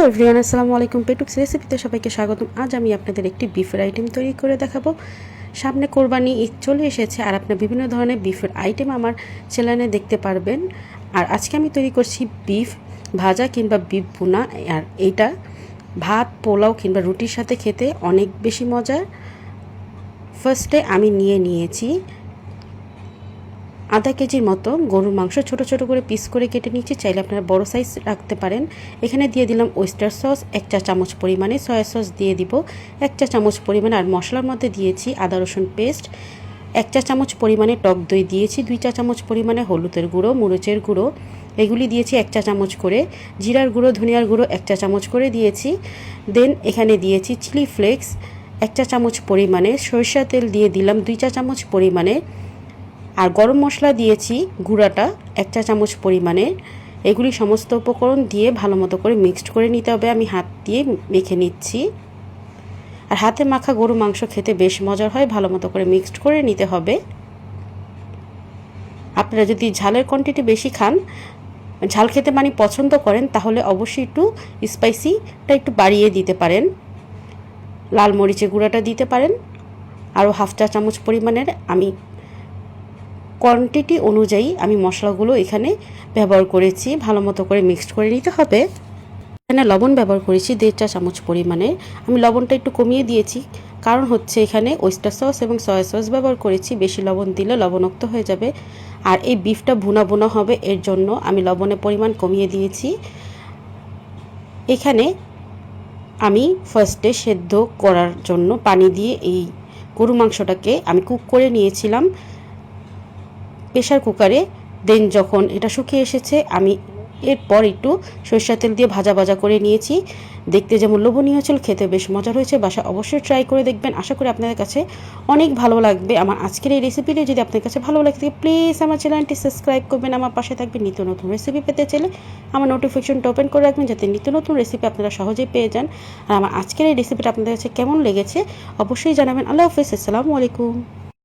Everyone, আসসালামু আলাইকুম। পেটুক্স রেসিপিতে সবাইকে স্বাগতম। আজ আমি আপনাদের একটি বিফের আইটেম তৈরি করে দেখাবো। সামনে কোরবানি ঈদ চলে এসেছে আর আপনার বিভিন্ন ধরনের বিফের আইটেম আমার চ্যানেলে দেখতে পারবেন। আর আজকে আমি তৈরি করছি বিফ ভাজা কিংবা বিফ ভুনা। আর এইটা ভাত, পোলাও কিংবা রুটির সাথে খেতে অনেক বেশি মজার। ফার্স্টে আমি নিয়েছি আধা কেজির মতো গরুর মাংস, ছোট ছোট করে পিস করে কেটে নিচ্ছি। চাইলে আপনারা বড় সাইজ রাখতে পারেন। এখানে দিয়ে দিলাম ওয়েস্টার সস 1 চা চামচ পরিমাণে, সয়া সস দিয়ে দিব 1 চা চামচ পরিমাণে। আর মশলার মধ্যে দিয়েছি আদা রসুন পেস্ট 1 চা চামচ পরিমাণে, টক দই দিয়েছি 2 চা চামচ পরিমাণে, হলুদের গুঁড়ো, মরিচের গুঁড়ো এগুলি দিয়েছি 1 চা চামচ করে, জিরার গুঁড়ো, ধনিয়ার গুঁড়ো 1 চা চামচ করে দিয়েছি। দেন এখানে দিয়েছি চিলি ফ্লেক্স 1 চা চামচ পরিমাণে, সরিষা তেল দিয়ে দিলাম 2 চা চামচ পরিমাণে। আর গরম মশলা দিয়েছি গুঁড়াটা 1 চা চামচ পরিমাণে। এগুলি সমস্ত উপকরণ দিয়ে ভালো মতো করে মিক্সড করে নিতে হবে। আমি হাত দিয়ে মেখে নিচ্ছি। আর হাতে মাখা গরু মাংস খেতে বেশ মজার হয়। ভালো মতো করে মিক্সড করে নিতে হবে। আপনারা যদি ঝালের কোয়ান্টিটি বেশি খান, ঝাল খেতে মানে পছন্দ করেন, তাহলে অবশ্যই একটু স্পাইসিটা একটু বাড়িয়ে দিতে পারেন। লাল মরিচের গুঁড়াটা দিতে পারেন আরও 1/2 চা চামচ পরিমাণের। আমি কোয়ান্টিটি অনুযায়ী আমি মশলাগুলো এখানে ব্যবহার করেছি। ভালো মতো করে মিক্সড করে নিতে হবে। এখানে লবণ ব্যবহার করেছি 1.5 চা চামচ পরিমাণে। আমি লবণটা একটু কমিয়ে দিয়েছি, কারণ হচ্ছে এখানে ওয়েস্টার সস এবং সয়া সস ব্যবহার করেছি। বেশি লবণ দিলে লবণাক্ত হয়ে যাবে। আর এই বিফটা ভুনা হবে, এর জন্য আমি লবণের পরিমাণ কমিয়ে দিয়েছি। এখানে আমি ফার্স্টে সেদ্ধ করার জন্য পানি দিয়ে এই গরু মাংসটাকে আমি কুক করে নিয়েছিলাম প্রেশার কুকারে। দেন যখন এটা শুকিয়ে এসেছে, আমি এরপর একটু সরিষা তেল দিয়ে ভাজা করে নিয়েছি। দেখতে যেমন লোভনীয় ছিল, খেতে বেশ মজার হয়েছে। বাসা অবশ্যই ট্রাই করে দেখবেন। আশা করি আপনাদের কাছে অনেক ভালো লাগবে। আমার আজকের এই রেসিপিটি যদি আপনার কাছে ভালো লাগে থাকে, প্লিজ আমার চ্যানেলটি সাবস্ক্রাইব করবেন। আমার পাশে থাকবেন। নিত্য নতুন রেসিপি পেতে চাইলে আমার নোটিফিকেশনটা ওপেন করে রাখবেন, যাতে নিত্য নতুন রেসিপি আপনারা সহজেই পেয়ে যান। আর আমার আজকের এই রেসিপিটা আপনাদের কাছে কেমন লেগেছে অবশ্যই জানাবেন। আল্লাহ হাফেজ, আসসালামু আলাইকুম।